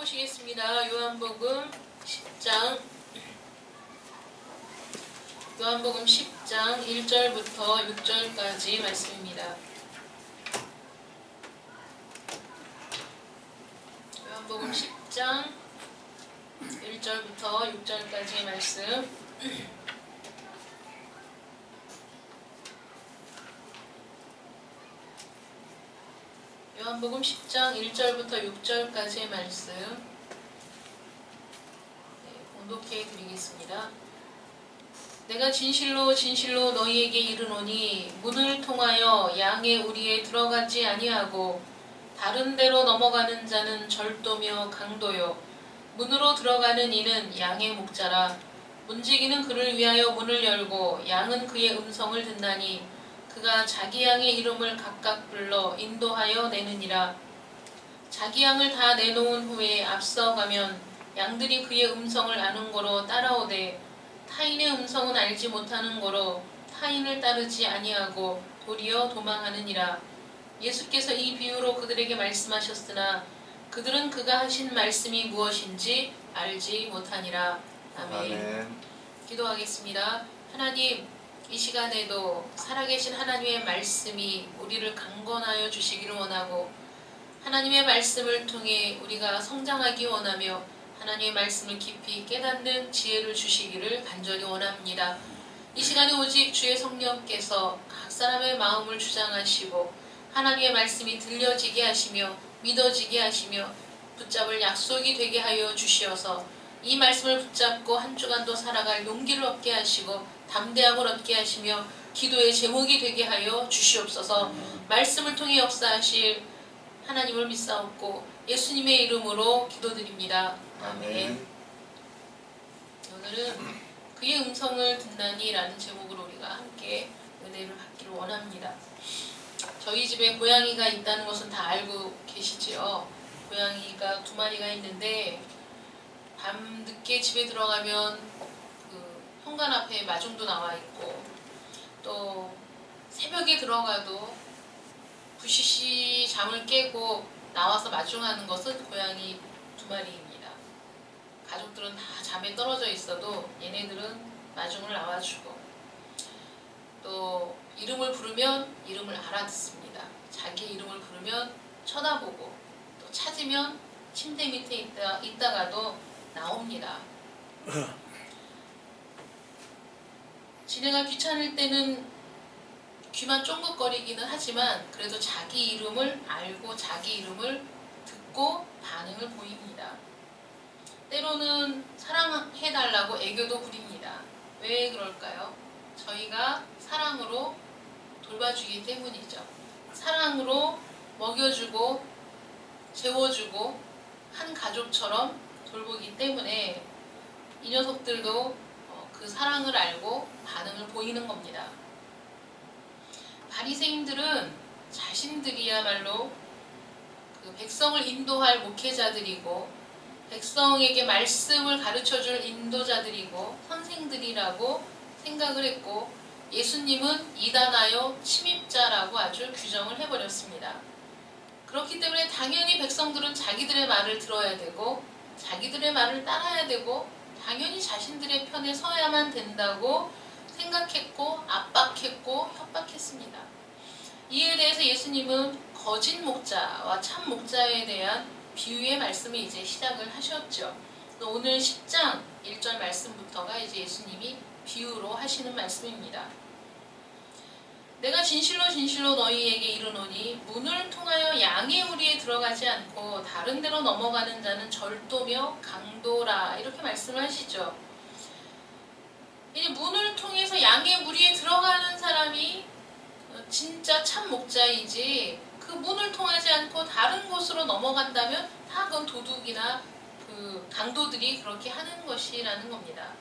보시겠습니다. 요한복음 10장 1절부터 6절까지 말씀입니다. 요한복음 10장 1절부터 6절까지의 말씀. 요한복음 10장 1절부터 6절까지의 말씀 봉독해 드리겠습니다. 내가 진실로 진실로 너희에게 이르노니 문을 통하여 양의 우리에 들어가지 아니하고 다른 데로 넘어가는 자는 절도며 강도요 문으로 들어가는 이는 양의 목자라. 문지기는 그를 위하여 문을 열고 양은 그의 음성을 듣나니 그가 자기 양의 이름을 각각 불러 인도하여 내느니라. 자기 양을 다 내놓은 후에 앞서가면 양들이 그의 음성을 아는 거로 따라오되 타인의 음성은 알지 못하는 거로 타인을 따르지 아니하고 도리어 도망하느니라. 예수께서 이 비유로 그들에게 말씀하셨으나 그들은 그가 하신 말씀이 무엇인지 알지 못하니라. 아멘. 기도하겠습니다. 하나님, 이 시간에도 살아계신 하나님의 말씀이 우리를 강건하여 주시기를 원하고 하나님의 말씀을 통해 우리가 성장하기 원하며 하나님의 말씀을 깊이 깨닫는 지혜를 주시기를 간절히 원합니다. 이 시간에 오직 주의 성령께서 각 사람의 마음을 주장하시고 하나님의 말씀이 들려지게 하시며 믿어지게 하시며 붙잡을 약속이 되게 하여 주시어서 이 말씀을 붙잡고 한 주간도 살아갈 용기를 얻게 하시고 담대함을 얻게 하시며 기도의 제목이 되게 하여 주시옵소서. 말씀을 통해 역사하실 하나님을 믿사옵고 예수님의 이름으로 기도드립니다. 아멘. 오늘은 그의 음성을 듣나니 라는 제목으로 우리가 함께 은혜를 받기를 원합니다. 저희 집에 고양이가 있다는 것은 다 알고 계시지요. 고양이가 2마리가 있는데 밤 늦게 집에 들어가면 그 현관 앞에 마중도 나와 있고 또 새벽에 들어가도 부시시 잠을 깨고 나와서 마중하는 것은 고양이 2마리입니다. 가족들은 다 잠에 떨어져 있어도 얘네들은 마중을 나와주고 또 이름을 부르면 이름을 알아듣습니다. 자기 이름을 부르면 쳐다보고 또 찾으면 침대 밑에 있다가도 나옵니다. 지네가 귀찮을 때는 귀만 쫑긋거리기는 하지만 그래도 자기 이름을 알고 자기 이름을 듣고 반응을 보입니다. 때로는 사랑해달라고 애교도 부립니다. 왜 그럴까요? 저희가 사랑으로 돌봐주기 때문이죠. 사랑으로 먹여주고 재워주고 한 가족처럼 돌보기 때문에 이 녀석들도 그 사랑을 알고 반응을 보이는 겁니다. 바리새인들은 자신들이야말로 그 백성을 인도할 목회자들이고 백성에게 말씀을 가르쳐줄 인도자들이고 선생들이라고 생각을 했고 예수님은 이단하여 침입자라고 아주 규정을 해버렸습니다. 그렇기 때문에 당연히 백성들은 자기들의 말을 들어야 되고 자기들의 말을 따라야 되고 당연히 자신들의 편에 서야만 된다고 생각했고 압박했고 협박했습니다. 이에 대해서 예수님은 거짓 목자와 참 목자에 대한 비유의 말씀을 이제 시작을 하셨죠. 오늘 10장 1절 말씀부터가 이제 예수님이 비유로 하시는 말씀입니다. 내가 진실로 진실로 너희에게 이르노니 문을 통하여 양의 우리에 들어가지 않고 다른 데로 넘어가는 자는 절도며 강도라 이렇게 말씀을 하시죠. 이 문을 통해서 양의 무리에 들어가는 사람이 진짜 참 목자이지 그 문을 통하지 않고 다른 곳으로 넘어간다면 다 그건 도둑이나 그 강도들이 그렇게 하는 것이라는 겁니다.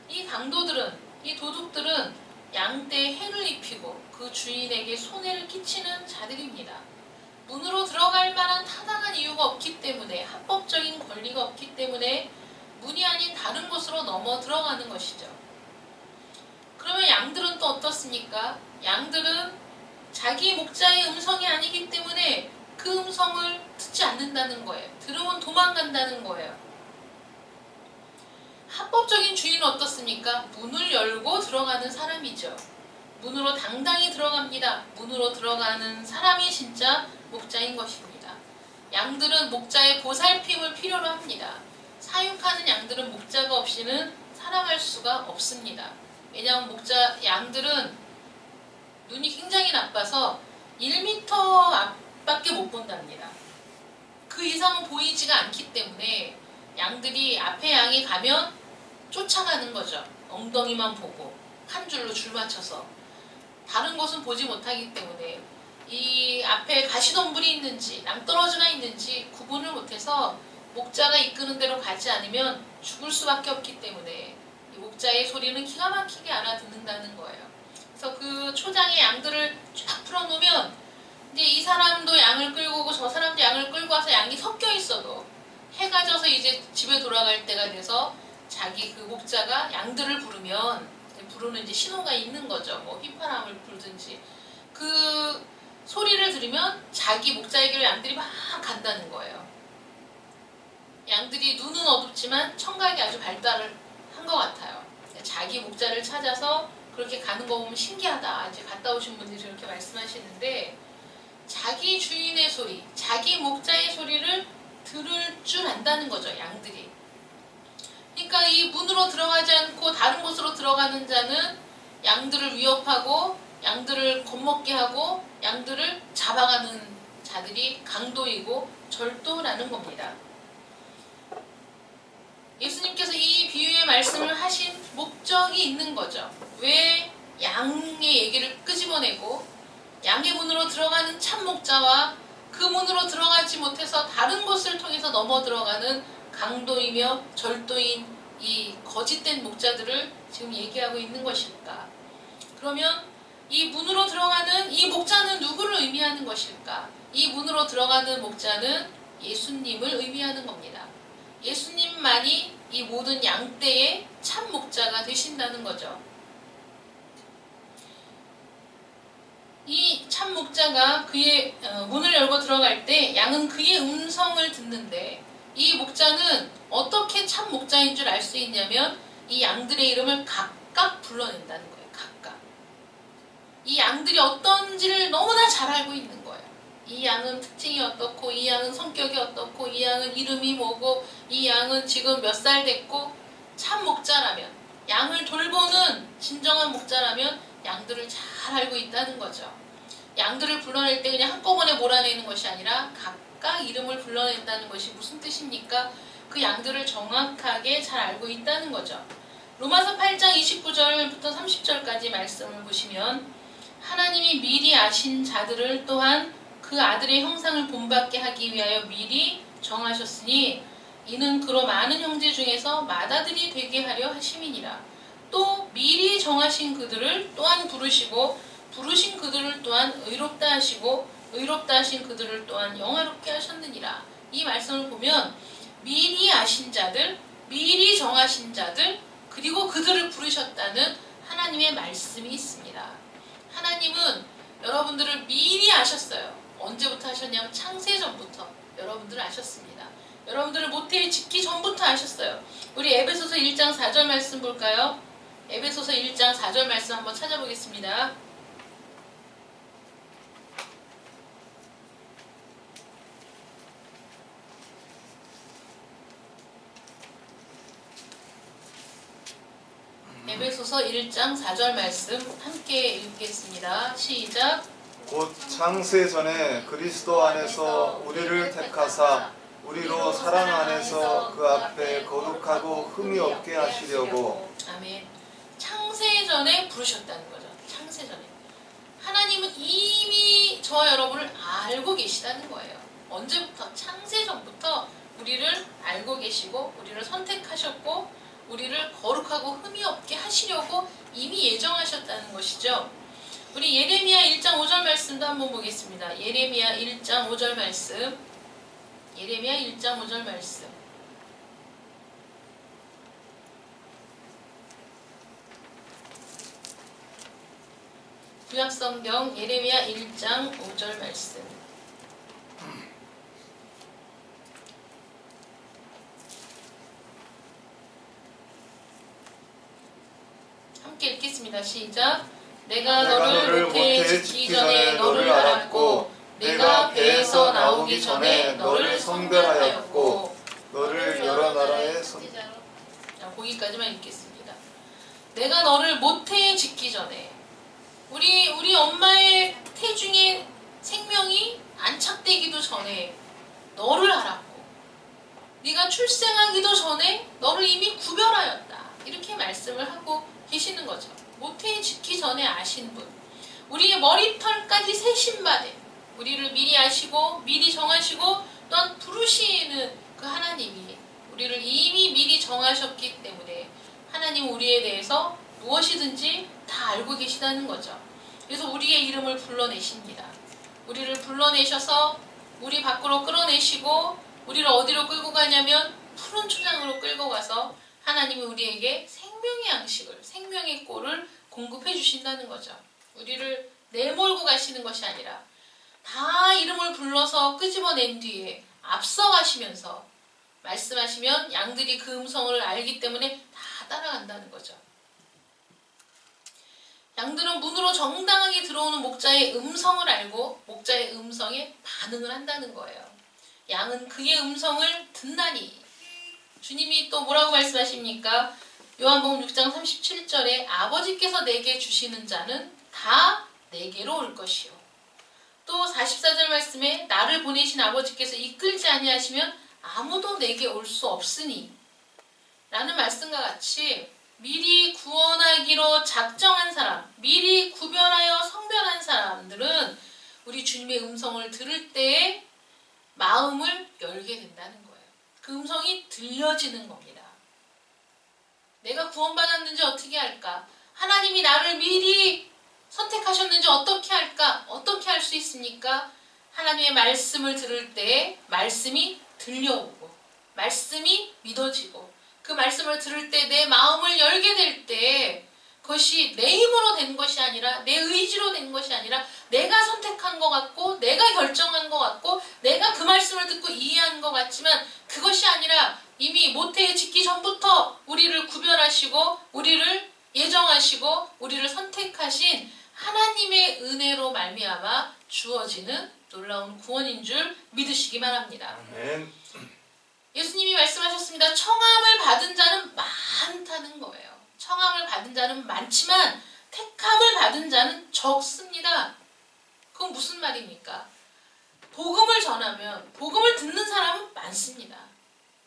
이 강도들은 이 도둑들은 양떼에 해를 입히고 그 주인에게 손해를 끼치는 자들입니다. 문으로 들어갈 만한 타당한 이유가 없기 때문에 합법적인 권리가 없기 때문에 문이 아닌 다른 곳으로 넘어 들어가는 것이죠. 그러면 양들은 또 어떻습니까? 양들은 자기 목자의 음성이 아니기 때문에 그 음성을 듣지 듣지 않는다는 거예요. 들으면 도망간다는 거예요. 합법적인 주인은 어떻습니까? 문을 열고 들어가는 사람이죠. 문으로 당당히 들어갑니다. 문으로 들어가는 사람이 진짜 목자인 것입니다. 양들은 목자의 보살핌을 필요로 합니다. 사육하는 양들은 목자가 없이는 살아갈 수가 없습니다. 왜냐하면 양들은 눈이 굉장히 나빠서 1m 앞밖에 못 본답니다. 그 이상은 보이지가 않기 때문에 양들이 앞에 양이 가면 쫓아가는 거죠. 엉덩이만 보고 한 줄로 줄 맞춰서 다른 것은 보지 못하기 때문에 이 앞에 가시덤불이 있는지 낭떠러지가 있는지 구분을 못해서 목자가 이끄는 대로 가지 않으면 죽을 수밖에 없기 때문에 이 목자의 소리는 기가 막히게 알아듣는다는 거예요. 그래서 그 초장에 양들을 쫙 풀어놓으면 이제 이 사람도 양을 끌고 오고 저 사람도 양을 끌고 와서 양이 섞여 있어도 해가 져서 이제 집에 돌아갈 때가 돼서 자기 그 목자가 양들을 부르는 이제 신호가 있는 거죠. 뭐 휘파람을 불든지 그 소리를 들으면 자기 목자에게로 양들이 막 간다는 거예요. 양들이 눈은 어둡지만 청각이 아주 발달을 한 것 같아요. 자기 목자를 찾아서 그렇게 가는 거 보면 신기하다. 이제 갔다 오신 분들이 그렇게 말씀하시는데 자기 주인의 소리, 자기 목자의 소리를 들을 줄 안다는 거죠. 양들이. 그러니까 이 문으로 들어가지 않고 다른 곳으로 들어가는 자는 양들을 위협하고 양들을 겁먹게 하고 양들을 잡아가는 자들이 강도이고 절도라는 겁니다. 예수님께서 이 비유의 말씀을 하신 목적이 있는 거죠. 왜 양의 얘기를 끄집어내고 양의 문으로 들어가는 참 목자와 그 문으로 들어가지 못해서 다른 곳을 통해서 넘어 들어가는 강도이며 절도인 이 거짓된 목자들을 지금 얘기하고 있는 것일까? 그러면 이 문으로 들어가는 이 목자는 누구를 의미하는 것일까? 이 문으로 들어가는 목자는 예수님을 의미하는 겁니다. 예수님만이 이 모든 양떼의 참 목자가 되신다는 거죠. 이 참 목자가 그의 문을 열고 들어갈 때 양은 그의 음성을 듣는데 이 목자는 어떻게 참 목자인 줄 알 수 있냐면 이 양들의 이름을 각각 불러낸다는 거예요. 각각. 이 양들이 어떤지를 너무나 잘 알고 있는 거예요. 이 양은 특징이 어떻고 이 양은 성격이 어떻고 이 양은 이름이 뭐고 이 양은 지금 몇 살 됐고 참 목자라면 양을 돌보는 진정한 목자라면 양들을 잘 알고 있다는 거죠. 양들을 불러낼 때 그냥 한꺼번에 몰아내는 것이 아니라 각각 이름을 불러낸다는 것이 무슨 뜻입니까? 그 양들을 정확하게 잘 알고 있다는 거죠. 로마서 8장 29절부터 30절까지 말씀을 보시면 하나님이 미리 아신 자들을 또한 그 아들의 형상을 본받게 하기 위하여 미리 정하셨으니 이는 그로 많은 형제 중에서 맏아들이 되게 하려 하심이니라. 또 미리 정하신 그들을 또한 부르시고 부르신 그들을 또한 의롭다 하시고 의롭다 하신 그들을 또한 영화롭게 하셨느니라. 이 말씀을 보면 미리 아신 자들, 미리 정하신 자들, 그리고 그들을 부르셨다는 하나님의 말씀이 있습니다. 하나님은 여러분들을 미리 아셨어요. 언제부터 아셨냐면 창세전부터 여러분들을 아셨습니다. 여러분들을 모태에 짓기 전부터 아셨어요. 우리 에베소서 1장 4절 말씀 볼까요? 에베소서 1장 4절 말씀 한번 찾아보겠습니다. 에베소서 1장 4절 말씀 함께 읽겠습니다. 시작. 곧 창세 전에 그리스도 안에서 우리를 택하사 우리로 사랑 안에서 그 앞에 거룩하고 흠이 없게 하시려고. 아멘. 창세 전에 부르셨다는 거죠. 창세 전에. 하나님은 이미 저와 여러분을 알고 계시다는 거예요. 언제부터? 창세 전부터 우리를 알고 계시고 우리를 선택하셨고 우리를 거룩하고 흠이 없게 하시려고 이미 예정하셨다는 것이죠. 우리 예레미야 1장 5절 말씀도 한번 보겠습니다. 예레미야 1장 5절 말씀. 예레미야 1장 5절 말씀. 구약성경 예레미야 1장 5절 말씀. 함께 읽겠습니다. 시작. 내가 내가 너를 모태에 짓기 전에 너를 알았고 내가 배에서 나오기 전에 너를 성별하였고 너를 여러 나라의 자, 거기까지만 읽겠습니다. 내가 너를 모태에 짓기 전에 우리 엄마의 태중에 생명이 안착되기도 전에 너를 알았고 네가 출생하기도 전에 너를 이미 구별하였다. 이렇게 말씀을 하고 계시는 거죠. 모태에 짓기 전에 아신 분, 우리의 머리털까지 세신바된 우리를 미리 아시고 미리 정하시고 또한 부르시는 그 하나님이 우리를 이미 미리 정하셨기 때문에 하나님 우리에 대해서 무엇이든지 다 알고 계시다는 거죠. 그래서 우리의 이름을 불러내십니다. 우리를 불러내셔서 우리 밖으로 끌어내시고 우리를 어디로 끌고 가냐면 푸른 초장으로 끌고 가서 하나님이 우리에게 생명의 양식을, 생명의 꼴을 공급해 주신다는 거죠. 우리를 내몰고 가시는 것이 아니라 다 이름을 불러서 끄집어낸 뒤에 앞서가시면서 말씀하시면 양들이 그 음성을 알기 때문에 다 따라간다는 거죠. 양들은 문으로 정당하게 들어오는 목자의 음성을 알고 목자의 음성에 반응을 한다는 거예요. 양은 그의 음성을 듣나니. 주님이 또 뭐라고 말씀하십니까? 요한복음 6장 37절에 아버지께서 내게 주시는 자는 다 내게로 올 것이요. 또 44절 말씀에 나를 보내신 아버지께서 이끌지 아니하시면 아무도 내게 올 수 없으니 라는 말씀과 같이 미리 구원하기로 작정한 사람, 미리 구별하여 성별한 사람들은 우리 주님의 음성을 들을 때에 마음을 열게 된다는 거예요. 그 음성이 들려지는 겁니다. 내가 구원받았는지 어떻게 할까? 하나님이 나를 미리 선택하셨는지 어떻게 할까? 어떻게 할 수 있습니까? 하나님의 말씀을 들을 때 말씀이 들려오고 말씀이 믿어지고 그 말씀을 들을 때 내 마음을 열게 될 때 그것이 내 힘으로 된 것이 아니라 내 의지로 된 것이 아니라 내가 선택한 것 같고 내가 결정한 것 같고 내가 그 말씀을 듣고 이해한 것 같지만 그것이 아니라 이미 모태에 짓기 전부터 우리를 구별하시고 우리를 예정하시고 우리를 선택하신 하나님의 은혜로 말미암아 주어지는 놀라운 구원인 줄 믿으시기 바랍니다. 아멘. 예수님이 말씀하셨습니다. 청함을 받은 자는 많다는 거예요. 청함을 받은 자는 많지만 택함을 받은 자는 적습니다. 그건 무슨 말입니까? 복음을 전하면 복음을 듣는 사람은 많습니다.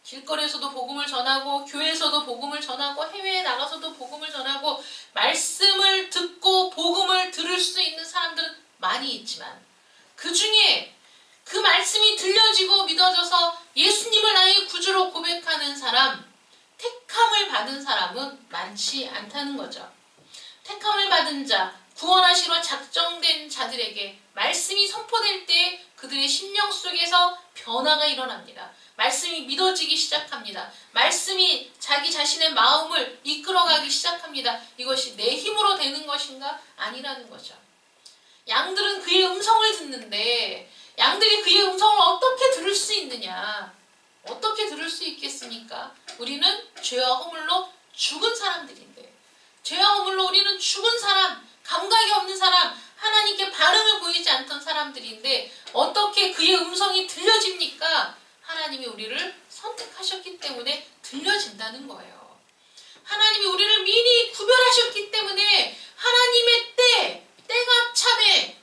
길거리에서도 복음을 전하고 교회에서도 복음을 전하고 해외에 나가서도 복음을 전하고 말씀을 듣고 복음을 들을 수 있는 사람들은 많이 있지만 그 중에 그 말씀이 들려지고 믿어져서 예수님을 나의 구주로 고백하는 사람, 택함을 받은 사람은 많지 않다는 거죠. 택함을 받은 자, 구원하시러 작정된 자들에게 말씀이 선포될 때 그들의 심령 속에서 변화가 일어납니다. 말씀이 믿어지기 시작합니다. 말씀이 자기 자신의 마음을 이끌어가기 시작합니다. 이것이 내 힘으로 되는 것인가? 아니라는 거죠. 양들은 그의 음성을 듣는데 양들이 그의 음성을 어떻게 들을 수 있느냐? 어떻게 들을 수 있겠습니까? 우리는 죄와 허물로 죽은 사람들인데 죄와 허물로 우리는 죽은 사람, 감각이 없는 사람, 하나님께 반응을 보이지 않던 사람들인데 어떻게 그의 음성이 들려집니까? 하나님이 우리를 선택하셨기 때문에 들려진다는 거예요. 하나님이 우리를 미리 구별하셨기 때문에 하나님의 때가 참에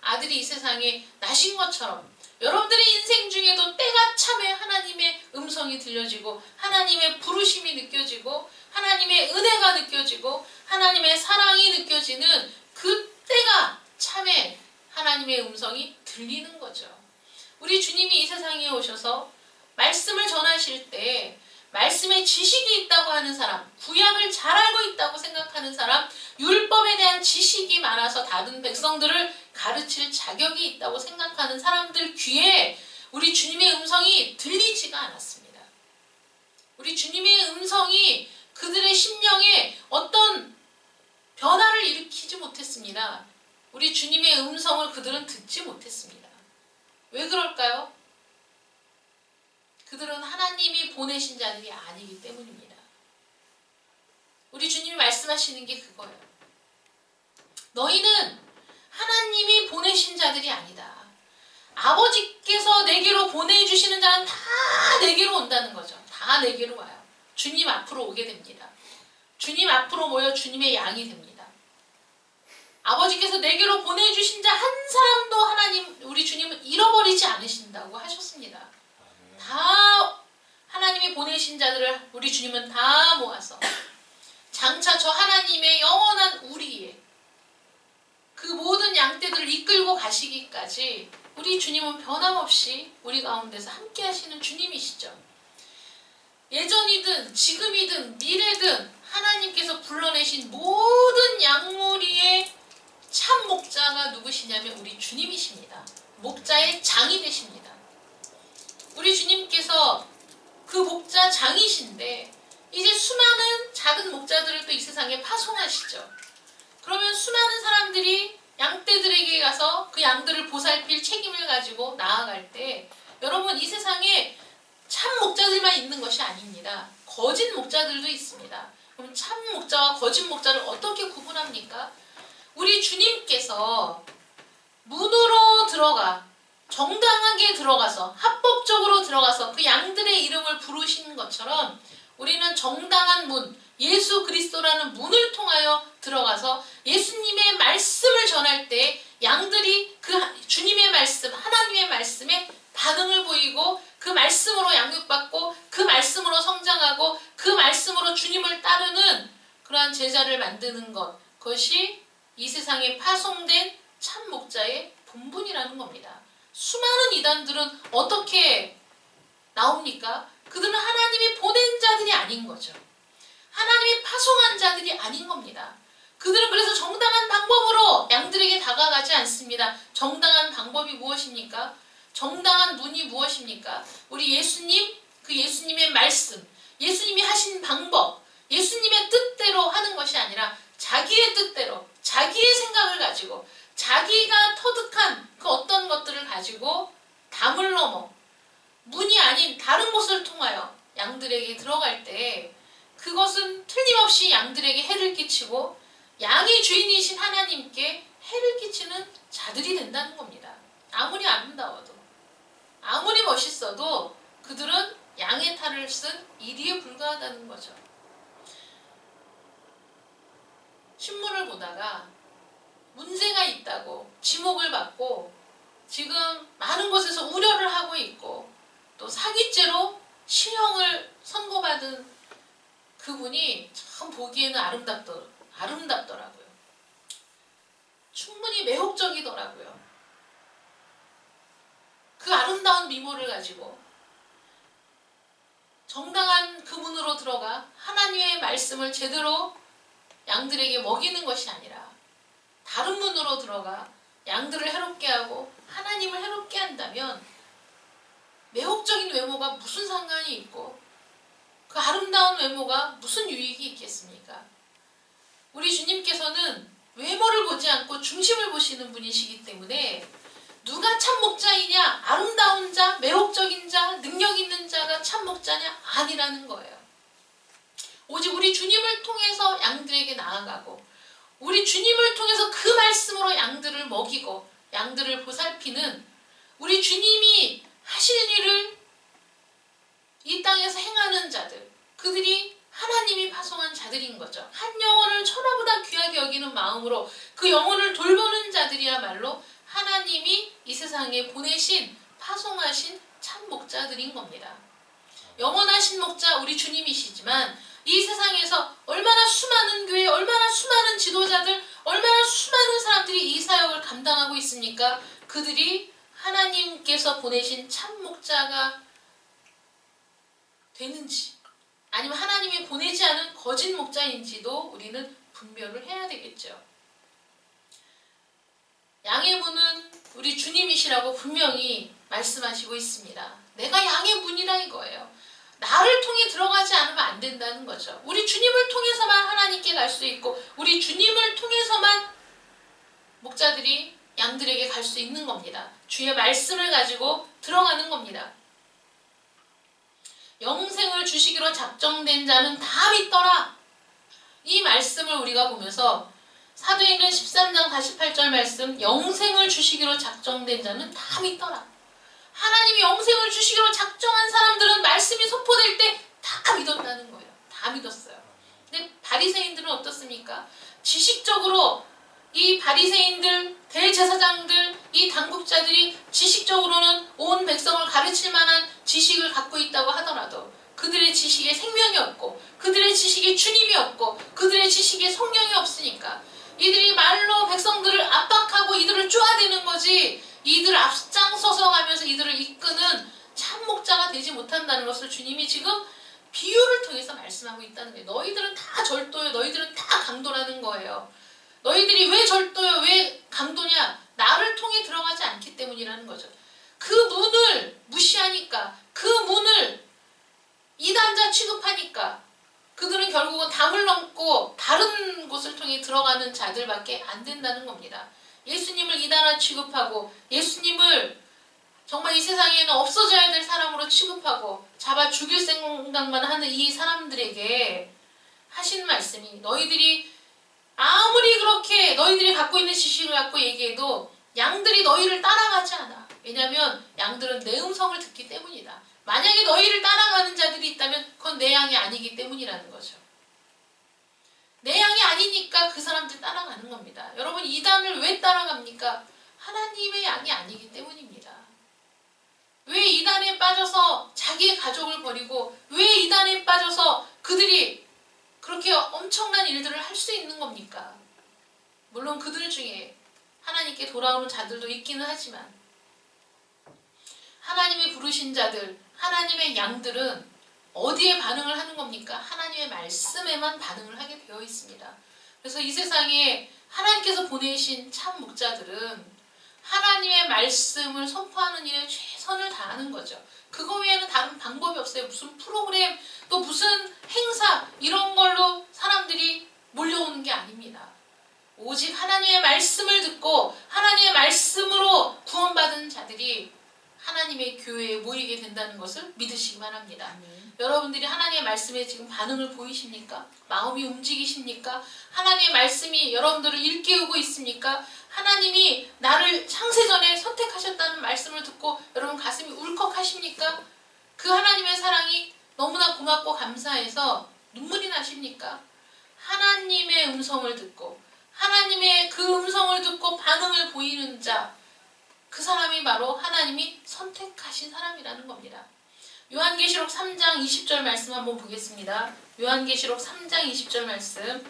아들이 이 세상에 나신 것처럼 여러분들의 인생 중에도 때가 참에 하나님의 음성이 들려지고 하나님의 부르심이 느껴지고 하나님의 은혜가 느껴지고 하나님의 사랑이 느껴지는 그 때가 참에 하나님의 음성이 들리는 거죠. 우리 주님이 이 세상에 오셔서 말씀을 전하실 때 말씀에 지식이 있다고 하는 사람, 구약을 잘 알고 있다고 생각하는 사람, 율법에 대한 지식이 많아서 다른 백성들을 가르칠 자격이 있다고 생각하는 사람들 귀에 우리 주님의 음성이 들리지가 않았습니다. 우리 주님의 음성이 그들의 심령에 어떤 변화를 일으키지 못했습니다. 우리 주님의 음성을 그들은 듣지 못했습니다. 왜 그럴까요? 그들은 하나님이 보내신 자들이 아니기 때문입니다. 우리 주님이 말씀하시는 게 그거예요. 너희는 하나님이 보내신 자들이 아니다. 아버지께서 내게로 보내주시는 자는 다 내게로 온다는 거죠. 다 내게로 와요. 주님 앞으로 오게 됩니다. 주님 앞으로 모여 주님의 양이 됩니다. 아버지께서 내게로 보내주신 자 한 사람도 하나님, 우리 주님은 잃어버리지 않으신다고 하셨습니다. 다 하나님이 보내신 자들을 우리 주님은 다 모아서 장차 저 하나님의 영원한 우리의 그 모든 양떼들을 이끌고 가시기까지 우리 주님은 변함없이 우리 가운데서 함께 하시는 주님이시죠. 예전이든 지금이든 미래든 하나님께서 불러내신 모든 양무리의 참 목자가 누구시냐면 우리 주님이십니다. 목자의 장이 되십니다. 우리 주님께서 그 목자 장이신데 이제 수많은 작은 목자들을 또 이 세상에 파송하시죠. 그러면 수많은 사람들이 양떼들에게 가서 그 양들을 보살필 책임을 가지고 나아갈 때 여러분 이 세상에 참 목자들만 있는 것이 아닙니다. 거짓 목자들도 있습니다. 그럼 참 목자와 거짓 목자를 어떻게 구분합니까? 우리 주님께서 문으로 들어가 정당하게 들어가서 합법적으로 들어가서 그 양들의 이름을 부르신 것처럼 우리는 정당한 문, 예수 그리스도라는 문을 통하여 들어가서 예수님의 말씀을 전할 때 양들이 그 주님의 말씀, 하나님의 말씀에 반응을 보이고 그 말씀으로 양육받고 그 말씀으로 성장하고 그 말씀으로 주님을 따르는 그러한 제자를 만드는 것, 그것이 이 세상에 파송된 참 목자의 본분이라는 겁니다. 수많은 이단들은 어떻게 나옵니까? 그들은 하나님이 보낸 자들이 아닌 거죠. 하나님이 파송한 자들이 아닌 겁니다. 그들은 그래서 정당한 방법으로 양들에게 다가가지 않습니다. 정당한 방법이 무엇입니까? 정당한 문이 무엇입니까? 우리 예수님, 그 예수님의 말씀, 예수님이 하신 방법, 예수님의 뜻대로 하는 것이 아니라 자기의 뜻대로, 자기의 생각을 가지고 자기가 터득한 그 어떤 것들을 가지고 담을 넘어 문이 아닌 다른 곳을 통하여 양들에게 들어갈 때 그것은 틀림없이 양들에게 해를 끼치고 양의 주인이신 하나님께 해를 끼치는 자들이 된다는 겁니다. 아무리 아름다워도 아무리 멋있어도 그들은 양의 탈을 쓴 이리에 불과하다는 거죠. 신문을 보다가 문제가 있다고 지목을 받고 지금 많은 곳에서 우려를 하고 있고 또 사기죄로 실형을 선고받은 그분이 참 보기에는 아름답더라고요. 충분히 매혹적이더라고요. 그 아름다운 미모를 가지고 정당한 그 문으로 들어가 하나님의 말씀을 제대로 양들에게 먹이는 것이 아니라 다른 문으로 들어가 양들을 해롭게 하고 하나님을 해롭게 한다면 매혹적인 외모가 무슨 상관이 있고 그 아름다운 외모가 무슨 유익이 있겠습니까? 우리 주님께서는 외모를 보지 않고 중심을 보시는 분이시기 때문에 누가 참 목자이냐, 아름다운 자, 매혹적인 자, 능력 있는 자가 참 목자냐? 아니라는 거예요. 오직 우리 주님을 통해서 양들에게 나아가고 우리 주님을 통해서 그 말씀으로 양들을 먹이고 양들을 보살피는 우리 주님이 하실 일을 이 땅에서 행하는 자들, 그들이 하나님이 파송한 자들인 거죠. 한 영혼을 천하보다 귀하게 여기는 마음으로 그 영혼을 돌보는 자들이야말로 하나님이 이 세상에 보내신 파송하신 참 목자들인 겁니다. 영원하신 목자 우리 주님이시지만 이 세상에서 얼마나 수많은 교회, 얼마나 수많은 지도자들, 얼마나 수많은 사람들이 이 사역을 감당하고 있습니까? 그들이 하나님께서 보내신 참 목자가 되는지 아니면 하나님이 보내지 않은 거짓 목자인지도 우리는 분별을 해야 되겠죠. 양의 문은 우리 주님이시라고 분명히 말씀하시고 있습니다. 내가 양의 문이라 이거예요. 나를 통해 들어가지 않으면 안 된다는 거죠. 우리 주님을 통해서만 하나님께 갈 수 있고 우리 주님을 통해서만 목자들이 양들에게 갈 수 있는 겁니다. 주의 말씀을 가지고 들어가는 겁니다. 영생을 주시기로 작정된 자는 다 믿더라. 이 말씀을 우리가 보면서 사도행전 13장 48절 말씀, 영생을 주시기로 작정된 자는 다 믿더라. 하나님이 영생을 주시기로 작정한 사람들은 말씀이 선포될 때 다 믿었다는 거예요. 다 믿었어요. 근데 바리새인들은 어떻습니까? 지식적으로 이 바리새인들, 대제사장들, 이 당국자들이 지식적으로는 온 백성을 가르칠 만한 지식을 갖고 있다고 하더라도 그들의 지식에 생명이 없고 그들의 지식에 주님이 없고 그들의 지식에 성령이 없으니까 이들이 말로 백성들을 압박하고 이들을 쪼아대는 거지, 이들을 앞장서서 가면서 이들을 이끄는 참 목자가 되지 못한다는 것을 주님이 지금 비유를 통해서 말씀하고 있다는 거예요. 너희들은 다 절도요, 너희들은 다 강도라는 거예요. 너희들이 왜 절도요, 왜 강도냐? 나를 통해 들어가지 않기 때문이라는 거죠. 그 문을 무시하니까, 그 문을 이단자 취급하니까 그들은 결국은 담을 넘고 다른 곳을 통해 들어가는 자들밖에 안 된다는 겁니다. 예수님을 이단화 취급하고 예수님을 정말 이 세상에는 없어져야 될 사람으로 취급하고 잡아 죽일 생각만 하는 이 사람들에게 하신 말씀이, 너희들이 아무리 그렇게 너희들이 갖고 있는 지식을 갖고 얘기해도 양들이 너희를 따라가지 않아. 왜냐하면 양들은 내 음성을 듣기 때문이다. 만약에 너희를 따라가는 자들이 있다면 그건 내 양이 아니기 때문이라는 거죠. 내 양이 아니니까 그 사람들 따라가는 겁니다. 여러분, 이단을 왜 따라갑니까? 하나님의 양이 아니기 때문입니다. 왜 이단에 빠져서 자기의 가족을 버리고 왜 이단에 빠져서 그들이 그렇게 엄청난 일들을 할 수 있는 겁니까? 물론 그들 중에 하나님께 돌아오는 자들도 있기는 하지만 하나님의 부르신 자들, 하나님의 양들은 어디에 반응을 하는 겁니까? 하나님의 말씀에만 반응을 하게 되어 있습니다. 그래서 이 세상에 하나님께서 보내신 참 목자들은 하나님의 말씀을 선포하는 일에 최선을 다하는 거죠. 그거 외에는 다른 방법이 없어요. 무슨 프로그램, 또 무슨 행사, 이런 걸로 사람들이 몰려오는 게 아닙니다. 오직 하나님의 말씀을 듣고 하나님의 말씀으로 구원받은 자들이 하나님의 교회에 모이게 된다는 것을 믿으시기만 합니다. 여러분들이 하나님의 말씀에 지금 반응을 보이십니까? 마음이 움직이십니까? 하나님의 말씀이 여러분들을 일깨우고 있습니까? 하나님이 나를 창세전에 선택하셨다는 말씀을 듣고 여러분 가슴이 울컥하십니까? 그 하나님의 사랑이 너무나 고맙고 감사해서 눈물이 나십니까? 하나님의 음성을 듣고 하나님의 그 음성을 듣고 반응을 보이는 자, 그 사람이 바로 하나님이 선택하신 사람이라는 겁니다. 요한계시록 3장 20절 말씀 한번 보겠습니다. 요한계시록 3장 20절 말씀.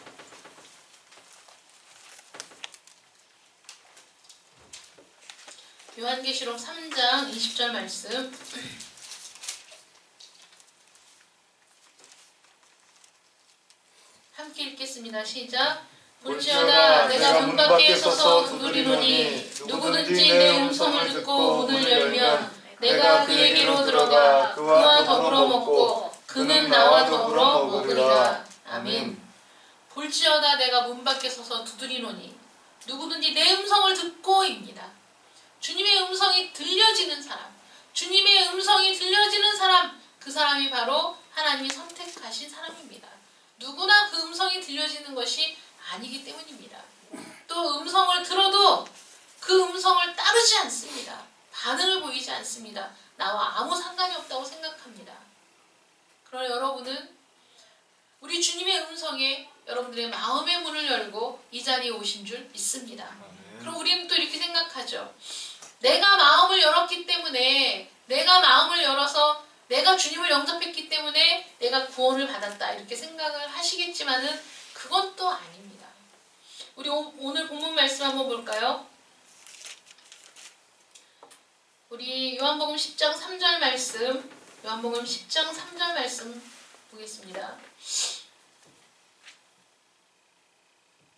요한계시록 3장 20절 말씀. 함께 읽겠습니다. 시작. 볼지어다 내가 문 밖에 서서 두드리노니 누구든지 내 음성을 듣고 문을 열면 내가 그에게로 들어가 그와 더불어 먹고 그는 나와 더불어 먹으리라. 아멘. 볼지어다 내가 문 밖에 서서 두드리노니 누구든지 내 음성을 듣고입니다. 주님의 음성이 들려지는 사람, 주님의 음성이 들려지는 사람, 그 사람이 바로 하나님이 선택하신 사람입니다. 누구나 그 음성이 들려지는 것이 아니기 때문입니다. 또 음성을 들어도 그 음성을 따르지 않습니다. 반응을 보이지 않습니다. 나와 아무 상관이 없다고 생각합니다. 그러나 여러분은 우리 주님의 음성에 여러분들의 마음의 문을 열고 이 자리에 오신 줄 믿습니다. 그럼 우리는 또 이렇게 생각하죠. 내가 마음을 열었기 때문에, 내가 마음을 열어서 내가 주님을 영접했기 때문에 내가 구원을 받았다, 이렇게 생각을 하시겠지만은 그건 또 아닙니다. 우리 오늘 본문 말씀 한번 볼까요? 우리 요한복음 10장 3절 말씀, 요한복음 10장 3절 말씀 보겠습니다.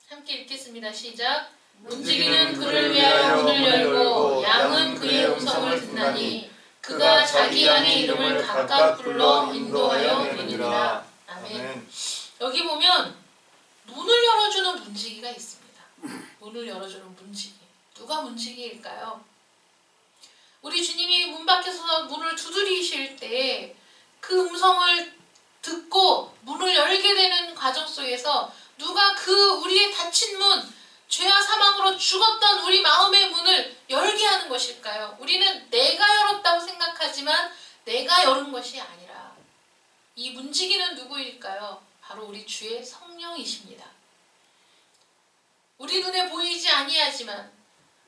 함께 읽겠습니다. 시작. 움직이는 그를 위하여 문을 열고 양은 그의 음성을 듣나니 그가 자기 양의 이름을 각각 불러 인도하여 내니라. 아멘. 여기 보면 문을 열어주는 문지기가 있습니다. 문을 열어주는 문지기. 누가 문지기일까요? 우리 주님이 문 밖에서 문을 두드리실 때 그 음성을 듣고 문을 열게 되는 과정 속에서 누가 그 우리의 닫힌 문, 죄와 사망으로 죽었던 우리 마음의 문을 열게 하는 것일까요? 우리는 내가 열었다고 생각하지만 내가 열은 것이 아니라 이 문지기는 누구일까요? 바로 우리 주의 성령이십니다. 우리 눈에 보이지 아니하지만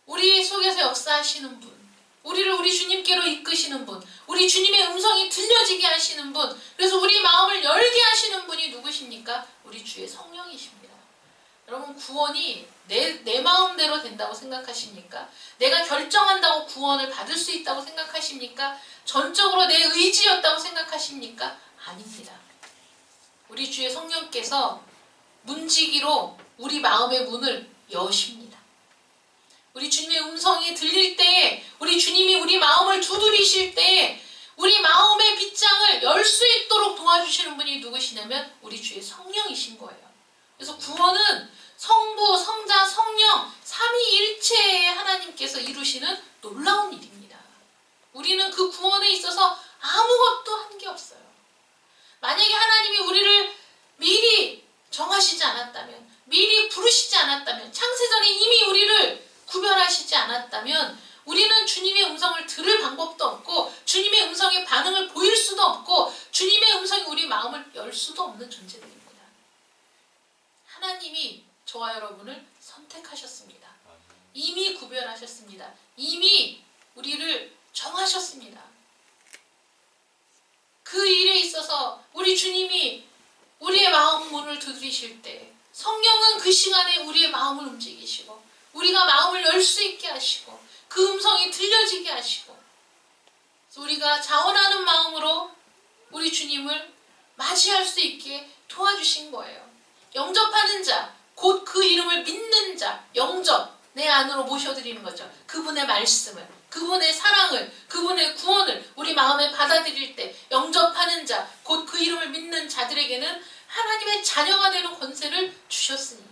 우리 속에서 역사하시는 분, 우리를 우리 주님께로 이끄시는 분, 우리 주님의 음성이 들려지게 하시는 분, 그래서 우리 마음을 열게 하시는 분이 누구십니까? 우리 주의 성령이십니다. 여러분, 구원이 내 마음대로 된다고 생각하십니까? 내가 결정한다고 구원을 받을 수 있다고 생각하십니까? 전적으로 내 의지였다고 생각하십니까? 아닙니다. 우리 주의 성령께서 문지기로 우리 마음의 문을 여십니다. 우리 주님의 음성이 들릴 때에, 우리 주님이 우리 마음을 두드리실 때에 우리 마음의 빗장을 열 수 있도록 도와주시는 분이 누구시냐면 우리 주의 성령이신 거예요. 그래서 구원은 성부, 성자, 성령 삼위일체의 하나님께서 이루시는 놀라운 일입니다. 우리는 그 구원에 있어서 아무것도 한 게 없어요. 만약에 하나님이 우리를 미리 정하시지 않았다면, 미리 부르시지 않았다면, 창세전에 이미 우리를 구별하시지 않았다면 우리는 주님의 음성을 들을 방법도 없고 주님의 음성의 반응을 보일 수도 없고 주님의 음성이 우리 마음을 열 수도 없는 존재들입니다. 하나님이 저와 여러분을 선택하셨습니다. 이미 구별하셨습니다. 이미 우리를 정하셨습니다. 그 일에 있어서 우리 주님이 우리의 마음 문을 두드리실 때 성령은 그 시간에 우리의 마음을 움직이시고 우리가 마음을 열 수 있게 하시고 그 음성이 들려지게 하시고 그래서 우리가 자원하는 마음으로 우리 주님을 맞이할 수 있게 도와주신 거예요. 영접하는 자, 곧 그 이름을 믿는 자, 영접, 내 안으로 모셔드리는 거죠. 그분의 말씀을, 그분의 사랑을, 그분의 구원을 우리 마음에 받아들일 때 영접하는 자, 곧 그 이름을 믿는 자들에게는 하나님의 자녀가 되는 권세를 주셨으니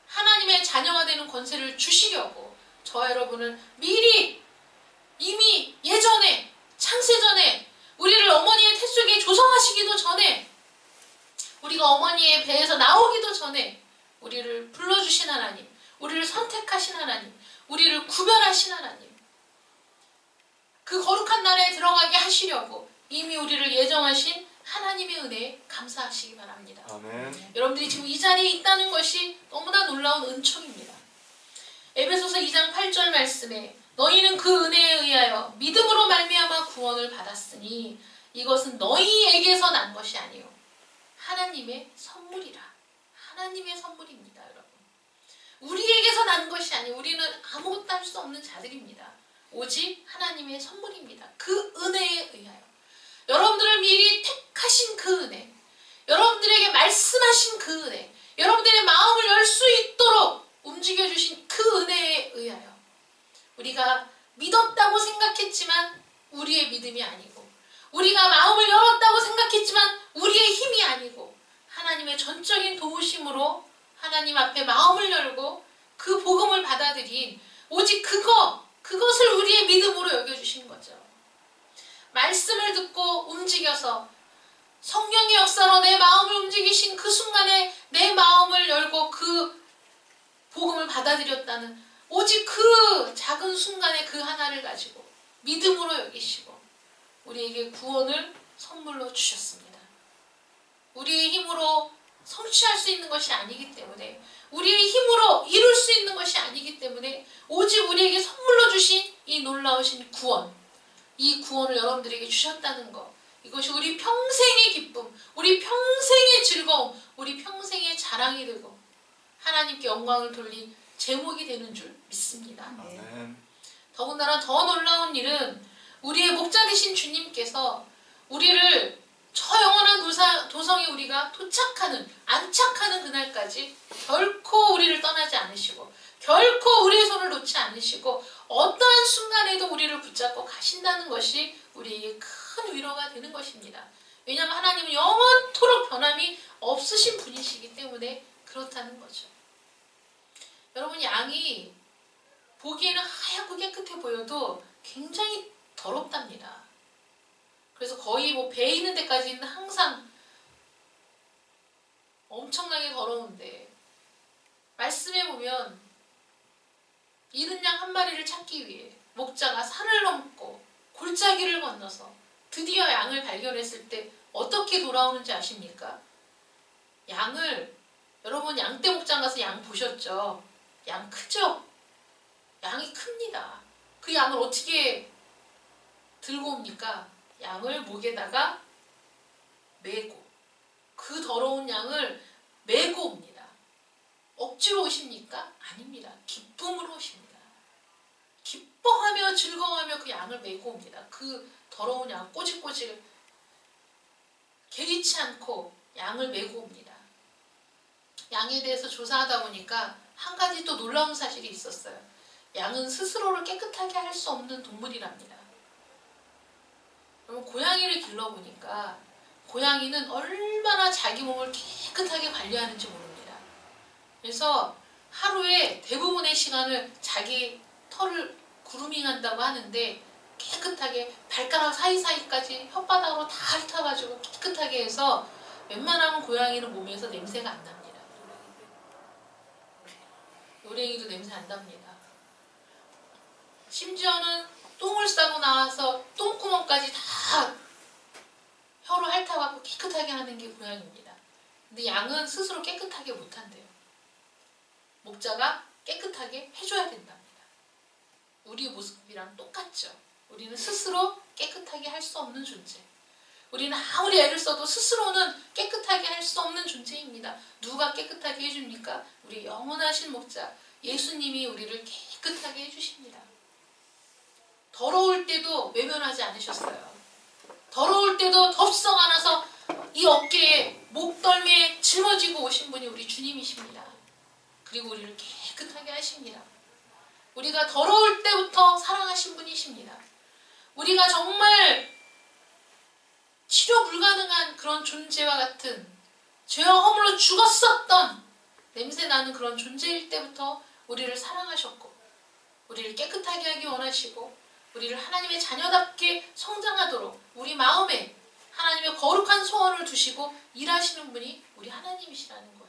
하나님의 자녀가 되는 권세를 주시려고 저와 여러분을 미리 이미 예전에 창세전에 우리를 어머니의 태 속에 조성하시기도 전에 우리가 어머니의 배에서 나오기도 전에 우리를 불러주신 하나님, 우리를 선택하신 하나님, 우리를 구별하신 하나님, 그 거룩한 나라에 들어가게 하시려고 이미 우리를 예정하신 하나님의 은혜에 감사하시기 바랍니다. 아멘. 여러분들이 지금 이 자리에 있다는 것이 너무나 놀라운 은총입니다. 에베소서 2장 8절 말씀에 너희는 그 은혜에 의하여 믿음으로 말미암아 구원을 받았으니 이것은 너희에게서 난 것이 아니요 하나님의 선물이라. 하나님의 선물입니다, 여러분. 우리에게서 난 것이 아니요 우리는 아무것도 할 수 없는 자들입니다. 오직 하나님의 선물입니다. 그 은혜에 의하여 여러분들을 미리 택하신 그 은혜, 여러분들에게 말씀하신 그 은혜, 여러분들의 마음을 열 수 있도록 움직여주신 그 은혜에 의하여 우리가 믿었다고 생각했지만 우리의 믿음이 아니고 우리가 마음을 열었다고 생각했지만 우리의 힘이 아니고 하나님의 전적인 도우심으로 하나님 앞에 마음을 열고 그 복음을 받아들인 오직 그것을 우리의 믿음으로 여겨주신 거죠. 말씀을 듣고 움직여서 성령의 역사로 내 마음을 움직이신 그 순간에 내 마음을 열고 그 복음을 받아들였다는 오직 그 작은 순간에 그 하나를 가지고 믿음으로 여기시고 우리에게 구원을 선물로 주셨습니다. 우리의 힘으로 성취할 수 있는 것이 아니기 때문에 우리의 힘으로 이룰 수 있는 것이 아니기 때문에 오직 우리에게 선물로 주신 이 놀라우신 구원, 이 구원을 여러분들에게 주셨다는 것, 이것이 우리 평생의 기쁨, 우리 평생의 즐거움, 우리 평생의 자랑이 되고 하나님께 영광을 돌릴 제목이 되는 줄 믿습니다. 아멘. 더군다나 더 놀라운 일은 우리의 목자 되신 주님께서 우리를 저 영원한 도성에 우리가 안착하는 그날까지 결코 우리를 떠나지 않으시고 결코 우리의 손을 놓지 않으시고 어떠한 순간에도 우리를 붙잡고 가신다는 것이 우리에게 큰 위로가 되는 것입니다. 왜냐하면 하나님은 영원토록 변함이 없으신 분이시기 때문에 그렇다는 거죠. 여러분, 양이 보기에는 하얗고 깨끗해 보여도 굉장히 더럽답니다. 그래서 거의 배 있는 데까지는 항상 엄청나게 더러운데 말씀에 보면 잃은 양 한 마리를 찾기 위해 목자가 산을 넘고 골짜기를 건너서 드디어 양을 발견했을 때 어떻게 돌아오는지 아십니까? 양을, 여러분 양떼 목장 가서 양 보셨죠? 양 크죠? 양이 큽니다. 그 양을 어떻게 들고 옵니까? 양을 목에다가 메고, 그 더러운 양을 메고 옵니다. 억지로 오십니까? 아닙니다. 기쁨으로 오십니다. 기뻐하며 즐거워하며 그 양을 메고 옵니다. 그 더러운 양 꼬질꼬질 개의치 않고 양을 메고 옵니다. 양에 대해서 조사하다 보니까 한 가지 또 놀라운 사실이 있었어요. 양은 스스로를 깨끗하게 할 수 없는 동물이랍니다. 그럼 고양이를 길러보니까 고양이는 얼마나 자기 몸을 깨끗하게 관리하는지 모릅니다. 그래서 하루에 대부분의 시간을 자기 털을 그루밍한다고 하는데 깨끗하게 발가락 사이사이까지 혓바닥으로 다 핥아가지고 깨끗하게 해서 웬만하면 고양이는 몸에서 냄새가 안 납니다. 요랭이도 냄새 안 납니다. 심지어는 똥을 싸고 나와서 똥구멍까지 다 혀로 핥아갖고 깨끗하게 하는 게 고양이입니다. 근데 양은 스스로 깨끗하게 못한대요. 목자가 깨끗하게 해줘야 된답니다. 우리 모습이랑 똑같죠. 우리는 스스로 깨끗하게 할 수 없는 존재. 우리는 아무리 애를 써도 스스로는 깨끗하게 할 수 없는 존재입니다. 누가 깨끗하게 해줍니까? 우리 영원하신 목자 예수님이 우리를 깨끗하게 해주십니다. 더러울 때도 외면하지 않으셨어요. 더러울 때도 덥석 안아서 이 어깨에 목덜미에 짊어지고 오신 분이 우리 주님이십니다. 그리고 우리를 깨끗하게 하십니다. 우리가 더러울 때부터 사랑하신 분이십니다. 우리가 정말 치료 불가능한 그런 존재와 같은 죄와 허물로 죽었었던 냄새나는 그런 존재일 때부터 우리를 사랑하셨고 우리를 깨끗하게 하기 원하시고 우리를 하나님의 자녀답게 성장하도록 우리 마음에 하나님의 거룩한 소원을 두시고 일하시는 분이 우리 하나님이시라는 거예요.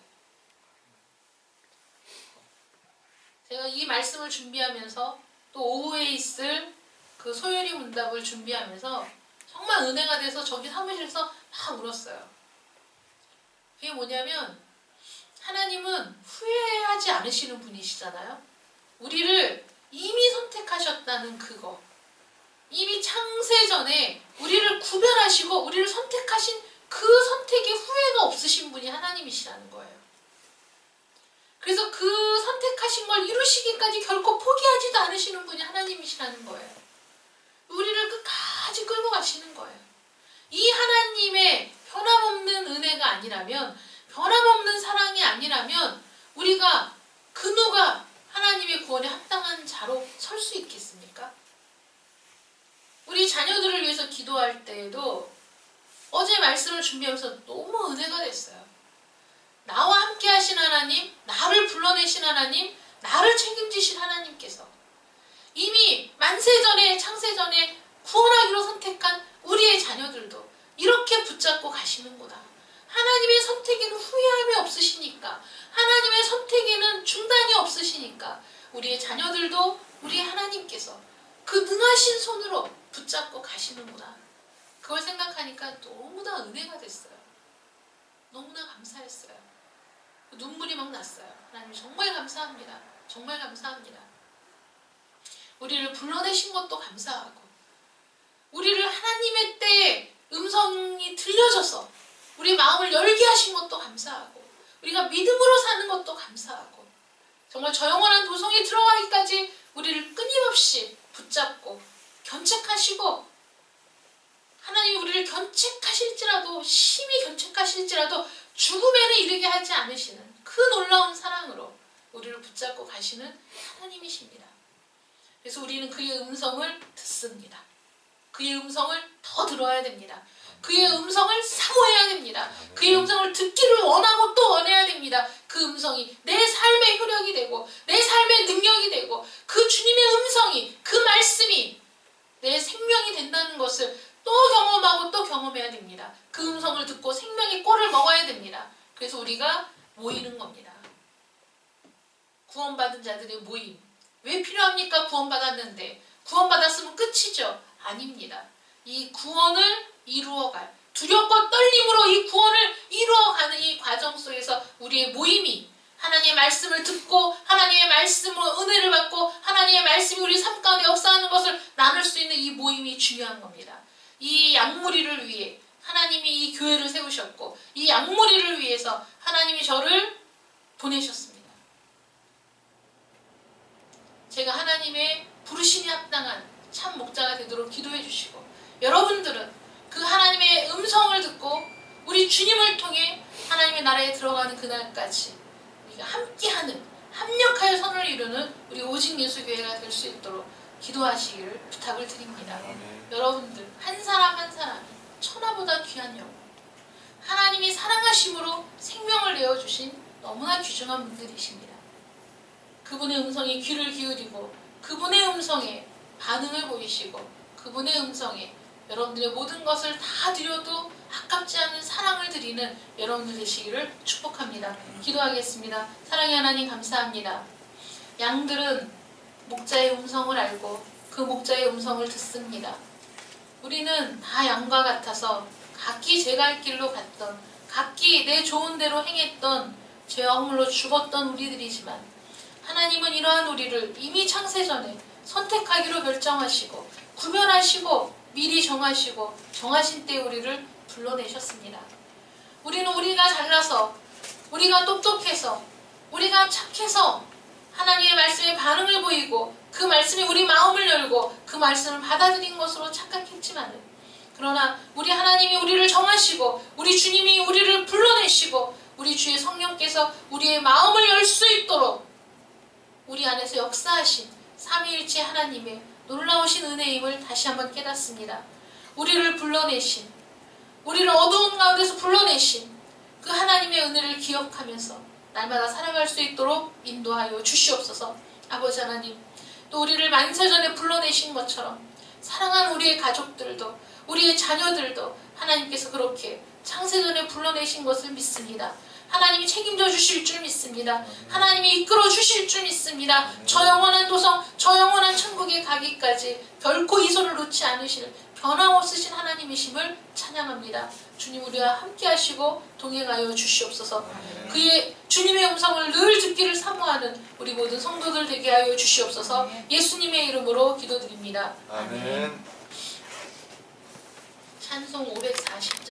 제가 이 말씀을 준비하면서 또 오후에 있을 그 소요리 문답을 준비하면서 정말 은혜가 돼서 저기 사무실에서 막 울었어요. 그게 뭐냐면 하나님은 후회하지 않으시는 분이시잖아요. 우리를 이미 선택하셨다는 그거. 이미 창세전에 우리를 구별하시고 우리를 선택하신 그 선택에 후회가 없으신 분이 하나님이시라는 거예요. 그래서 그 선택하신 걸 이루시기까지 결코 포기하지도 않으시는 분이 하나님이시라는 거예요. 우리를 끝까지 끌고 가시는 거예요. 이 하나님의 변함없는 은혜가 아니라면, 변함없는 사랑이 아니라면 우리가 그 누가 하나님의 구원에 합당한 자로 설 수 있겠습니까? 우리 자녀들을 위해서 기도할 때에도 어제 말씀을 준비하면서 너무 은혜가 됐어요. 나와 함께 하신 하나님, 나를 불러내신 하나님, 나를 책임지신 하나님께서 이미 만세전에 창세전에 구원하기로 선택한 우리의 자녀들도 이렇게 붙잡고 가시는구나. 하나님의 선택에는 후회함이 없으시니까, 하나님의 선택에는 중단이 없으시니까 우리의 자녀들도 우리 하나님께서 그 능하신 손으로 붙잡고 가시는구나. 그걸 생각하니까 너무나 은혜가 됐어요. 너무나 감사했어요. 눈물이 막 났어요. 하나님 정말 감사합니다. 정말 감사합니다. 우리를 불러내신 것도 감사하고 우리를 하나님의 때에 음성이 들려져서 우리 마음을 열게 하신 것도 감사하고 우리가 믿음으로 사는 것도 감사하고 정말 저 영원한 도성에 들어가기까지 우리를 끊임없이 붙잡고 견책하시고 하나님이 우리를 견책하실지라도 심히 견책하실지라도 죽음에는 이르게 하지 않으시는 그 놀라운 사랑으로 우리를 붙잡고 가시는 하나님이십니다. 그래서 우리는 그의 음성을 듣습니다. 그의 음성을 더 들어야 됩니다. 그의 음성을 사모해야 됩니다. 그의 음성을 듣기를 원하고 또 원해야 됩니다. 그 음성이 내 삶의 효력이 되고 내 삶의 능력이 되고 그 주님의 음성이 그 말씀이 내 생명이 된다는 것을 또 경험하고 또 경험해야 됩니다. 그 음성을 듣고 생명의 꼴을 먹어야 됩니다. 그래서 우리가 모이는 겁니다. 구원받은 자들의 모임. 왜 필요합니까? 구원받았는데. 구원받았으면 끝이죠? 아닙니다. 이 구원을 이루어갈, 두렵고 떨림으로 이 구원을 이루어가는 이 과정 속에서 우리의 모임이 하나님의 말씀을 듣고 하나님의 말씀으로 은혜를 받고 하나님의 말씀이 우리 삶 가운데 역사하는 것을 나눌 수 있는 이 모임이 중요한 겁니다. 이 양무리를 위해 하나님이 이 교회를 세우셨고 이 양무리를 위해서 하나님이 저를 보내셨습니다. 제가 하나님의 부르심이 합당한 참 목자가 되도록 기도해 주시고 여러분들은 그 하나님의 음성을 듣고 우리 주님을 통해 하나님의 나라에 들어가는 그날까지 우리가 함께하는 합력하여 선을 이루는 우리 오직 예수교회가 될 수 있도록 기도하시기를 부탁을 드립니다. 여러분들 한 사람 한 사람이 천하보다 귀한 영혼, 하나님이 사랑하심으로 생명을 내어주신 너무나 귀중한 분들이십니다. 그분의 음성에 귀를 기울이고 그분의 음성에 반응을 보이시고 그분의 음성에 여러분들의 모든 것을 다 드려도 아깝지 않은 사랑을 드리는 여러분들 되시기를 축복합니다. 기도하겠습니다. 사랑의 하나님 감사합니다. 양들은 목자의 음성을 알고 그 목자의 음성을 듣습니다. 우리는 다 양과 같아서 각기 제 갈 길로 갔던 각기 내 좋은 대로 행했던 죄와 허물로 죽었던 우리들이지만 하나님은 이러한 우리를 이미 창세전에 선택하기로 결정하시고 구별하시고 미리 정하시고 정하신 때에 우리를 불러내셨습니다. 우리는 우리가 잘나서 우리가 똑똑해서 우리가 착해서 하나님의 말씀에 반응을 보이고 그 말씀이 우리 마음을 열고 그 말씀을 받아들인 것으로 착각했지만 그러나 우리 하나님이 우리를 정하시고 우리 주님이 우리를 불러내시고 우리 주의 성령께서 우리의 마음을 열 수 있도록 우리 안에서 역사하신 삼위일체 하나님의 놀라우신 은혜임을 다시 한번 깨닫습니다. 우리를 불러내신, 우리를 어두운 가운데서 불러내신 그 하나님의 은혜를 기억하면서 날마다 살아갈 수 있도록 인도하여 주시옵소서. 아버지 하나님, 또 우리를 만세전에 불러내신 것처럼 사랑하는 우리의 가족들도 우리의 자녀들도 하나님께서 그렇게 창세전에 불러내신 것을 믿습니다. 하나님이 책임져 주실 줄 믿습니다. 하나님이 이끌어 주실 줄 믿습니다. 저 영원한 도성, 저 영원한 천국에 가기까지 결코 이 손을 놓지 않으실 변함없으신 하나님이심을 찬양합니다. 주님 우리와 함께 하시고 동행하여 주시옵소서. 그의 주님의 음성을 늘 듣기를 사모하는 우리 모든 성도들 되게 하여 주시옵소서. 예수님의 이름으로 기도드립니다. 아멘. 찬송 540장